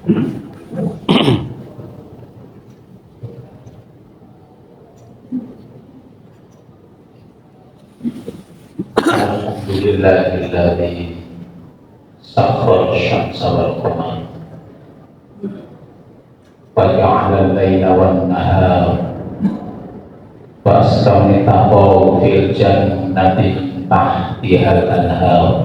Alhamdulillahilladzi sakhkhara asy-syamsa wal qamara wa ja'ala al-laila wan nahara wa astamitahu fil jannati tahtihal anhar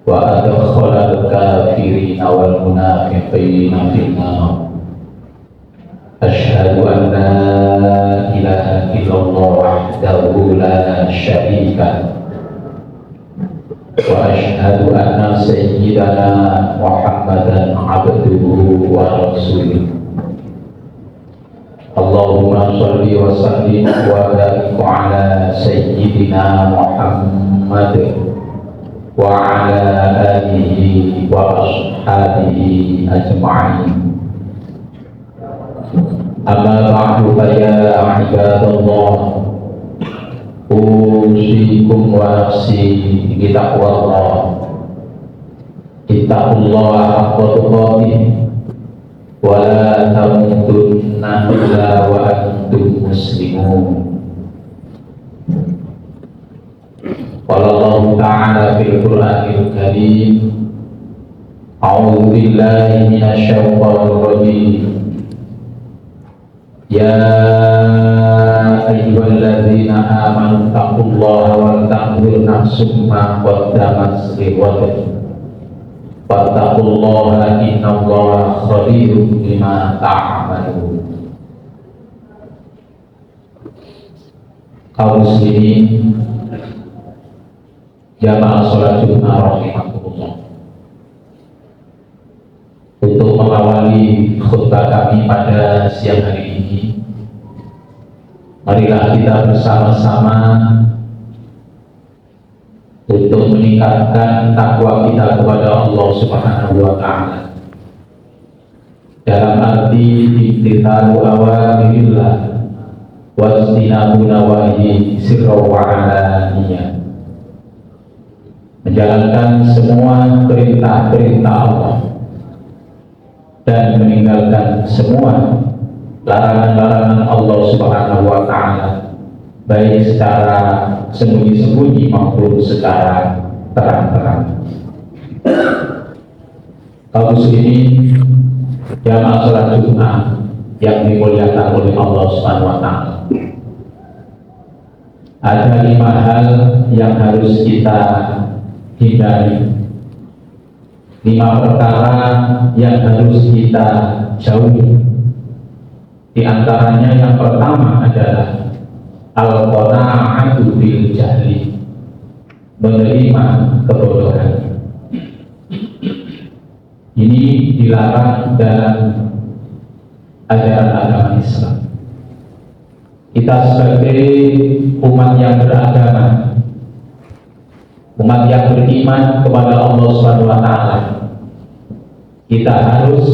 wa adkhala al-kafirina wal munafiqina fin nar. Asyhadu an la ilaha illallah wahdahu la syarika wa asyhadu anna sayyidana Muhammadan abduhu wa rasuluh. Allahumma sholli wa sallim wa barik ala sayyidina Muhammad wa ala alihi wa ashabihi ajma'in. Amma ba'du fa ya ibadallah, usikum wa nafsi bi taqwallah. Ittaqullaha haqqa tuqatih wa la tamutunna illa wa antum muslimun. Qala Allah ta'ala fil Qur'anil Karim, a'udzu billahi minasy syaithanir rajim. Ya ayyuhalladzina amanu taqullaha wal tanzur nafsum ma qaddamat lighadin wattaqullaha innallaha khabirum bima ta'malun. Kaum muslimin jamaah salat Jumat rahimakumullah, untuk mengawali khutbah kami pada siang hari ini, marilah kita bersama-sama untuk meningkatkan takwa kita kepada Allah Subhanahu wa Ta'ala dalam arti imtithalu awamirillah wa istinabu nawahi sirra wa alaniyah, menjalankan semua perintah-perintah Allah dan meninggalkan semua larangan-larangan Allah Subhanahu wa Ta'ala, baik secara sembunyi-sembunyi maupun secara terang-terang. Kaum muslimin jamaah salat Jumat yang dimuliakan oleh Allah Subhanahu wa Ta'ala, ada 5 hal yang harus kita hindari, 5 perkara yang harus kita jauhi. Di antaranya yang pertama adalah al-qana'atu bil jahli, menerima kebodohan. Ini dilarang dalam ajaran agama Islam. Kita sebagai umat yang beragama, umat yang beriman kepada Allah Subhanahu wa Ta'ala, kita harus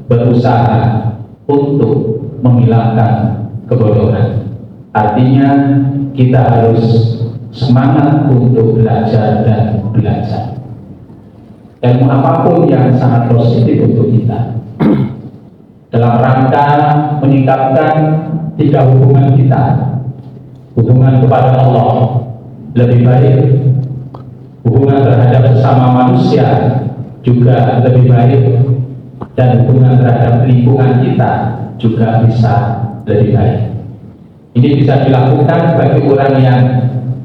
berusaha untuk menghilangkan kebodohan. Artinya kita harus semangat untuk belajar dan belajar. Ilmu apapun yang sangat positif untuk kita dalam rangka meningkatkan 3 hubungan kita. Hubungan kepada Allah lebih baik, hubungan terhadap sesama manusia juga lebih baik, dan hubungan terhadap lingkungan kita juga bisa lebih baik. Ini bisa dilakukan bagi orang yang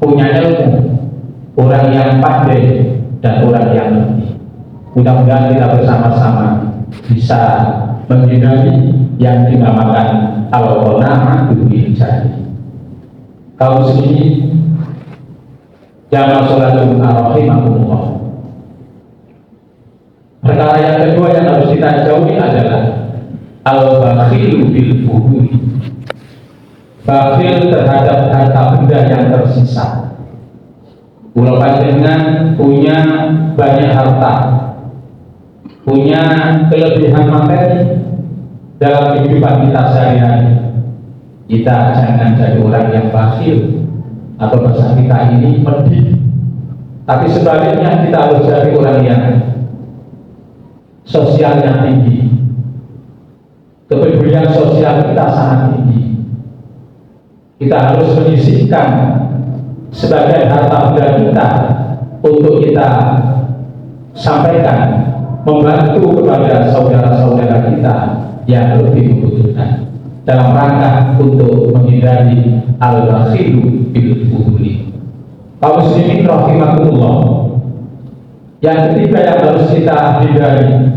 punya ilmu, orang yang pandai, dan orang yang mengerti. Mudah-mudahan kita bersama-sama bisa menghindari yang dinamakan al-qana'atu bil jahli. Kaum muslimin jamaah salat Jumat rahimakumullah, perkara yang kedua yang harus kita jauhi adalah al-bakhilu bil fuhuli, bakhil terhadap harta benda yang tersisa. Pulau panjenengan punya banyak harta, punya kelebihan materi dalam kehidupan kita sehari-hari. Kita jangan jadi orang yang bakhil atau bahasa kita ini medit, tapi sebaliknya kita harus jadi orang yang sosialnya tinggi, kepedulian sosial kita sangat tinggi. Kita harus menyisihkan sebagai harta benda kita untuk kita sampaikan, membantu kepada saudara-saudara kita yang lebih membutuhkan, dalam rangka untuk menghindari al-bakhilu bil fuduli. Kaum muslimin rahimakumullah, yang ketiga yang harus kita hindari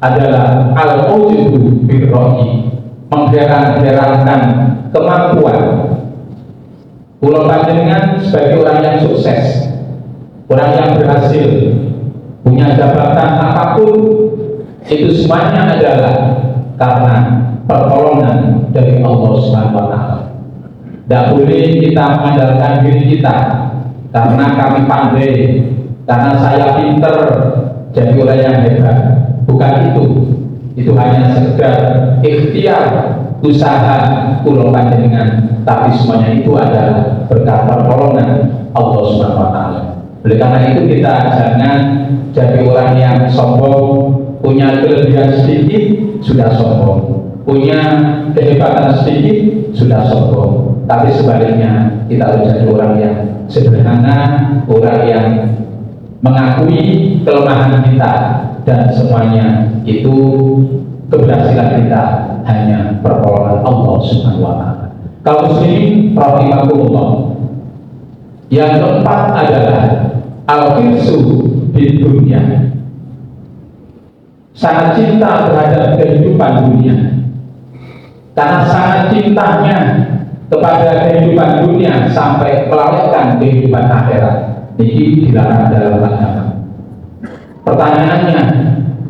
adalah al-ujubu bil ra'i, mengheran-herankan kemampuan. Pulau panjenengan sebagai orang yang sukses, orang yang berhasil, punya jabatan apapun, itu semuanya adalah karena pertolongan dari Allah Subhanahu wa Ta'ala. Tidak boleh kita mengandalkan diri kita karena kami pandai, karena saya pinter jadi orang yang hebat. Bukan itu. Itu hanya sekedar ikhtiar usaha pulau panjenengan, tapi semuanya itu adalah berkat pertolongan Allah Subhanahu wa Ta'ala. Oleh karena itu kita jangan jadi orang yang sombong, punya kelebihan sedikit sudah sombong, punya kehebatan sedikit sudah sombong. Tapi sebaliknya kita harus jadi orang yang sederhana, orang yang mengakui kelemahan kita, dan semuanya itu keberhasilan kita hanya pertolongan Allah Subhanahu wa Ta'ala. Kaum muslimin rahimakumullah, yang keempat adalah al-hirsu di dunia, sangat cinta terhadap kehidupan dunia. Karena sangat cintanya kepada kehidupan dunia sampai melalaikan kehidupan akhirat, ini dilarang dalam agama. Pertanyaannya,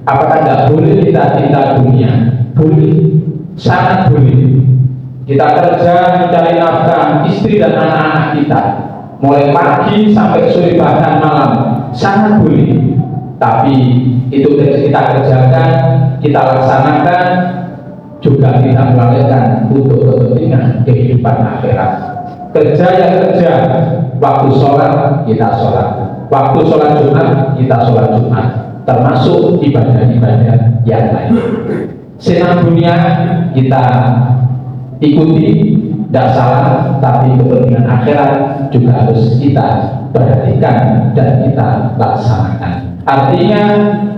apakah tidak boleh kita cinta dunia? Boleh, sangat boleh. Kita kerja mencari nafkah istri dan anak-anak kita, mulai pagi sampai sore bahkan malam, sangat boleh. Tapi itu kita kerjakan, kita laksanakan, juga kita melalaikan untuk kepentingan kehidupan akhirat. Kerja yang kerja, waktu sholat kita sholat, waktu sholat Jumat kita sholat Jumat, termasuk ibadah-ibadah yang lain. Senang dunia kita ikuti, tidak salah, tapi kepentingan akhirat juga harus kita perhatikan dan kita laksanakan. Artinya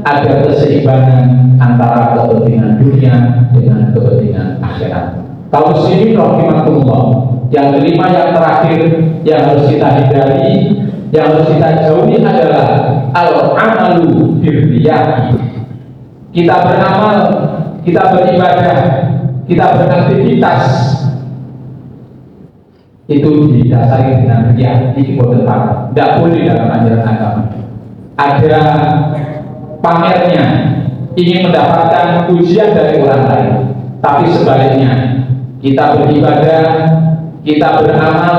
ada keseimbangan antara kepentingan dunia dengan kepentingan akhirat. Kaum muslimin rahimakumullah, yang kelima, yang terakhir yang harus kita hindari, yang harus kita jauhi adalah al-amalu birriyah. Kita beramal, kita beribadah, kita beraktivitas itu didasari dengan riya. Ini bukan hak, tidak boleh dalam ajaran agama. Ada pamernya, ingin mendapatkan pujian dari orang lain, tapi sebaliknya kita beribadah, kita beramal,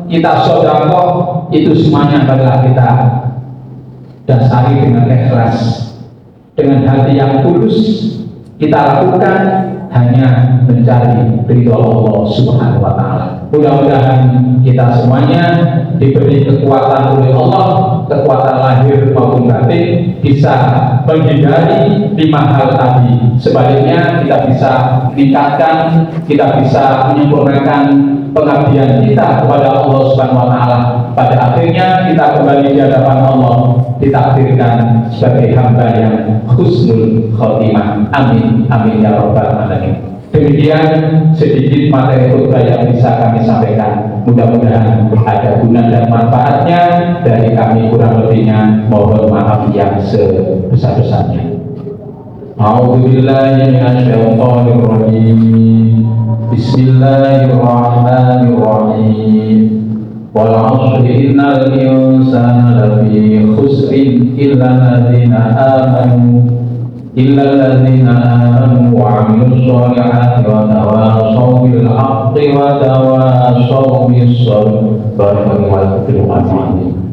kita sedekah, itu semuanya adalah kita dasari dengan ikhlas, dengan hati yang tulus. Kita lakukan hanya mencari ridho Allah Subhanahu wa Ta'ala. Mudah-mudahan kita semuanya diberi kekuatan oleh Allah, kekuatan lahir maupun batin, bisa menghindari 5 hal tadi. Sebaliknya kita bisa meningkatkan, kita bisa menyempurnakan pengabdian kita kepada Allah Subhanahu wa Ta'ala. Pada akhirnya kita kembali di hadapan Allah, ditakdirkan sebagai hamba yang husnul khotimah. Amin, amin ya rabbal alamin. Demikian sedikit materi khutbah yang bisa kami sampaikan. Mudah-mudahan ada guna dan manfaatnya. Dari kami kurang lebihnya mohon maaf yang sebesar-besarnya. A'udzubillahi minasyaitonir rajim. Bismillahirrahmanirrahim. Wal 'ashri innal insana lafi khusrin illa alladzina amanu wa 'amilus sholihati wa tawasaw bil haqqi wa tawasaw bis sabr. Barakallahu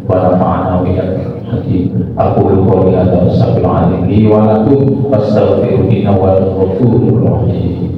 wa nafa'ana bihi. Aqulu qawli hadza wa astaghfirullaha li wa lakum wastaghfiruhu innahu huwal ghafurur rahim.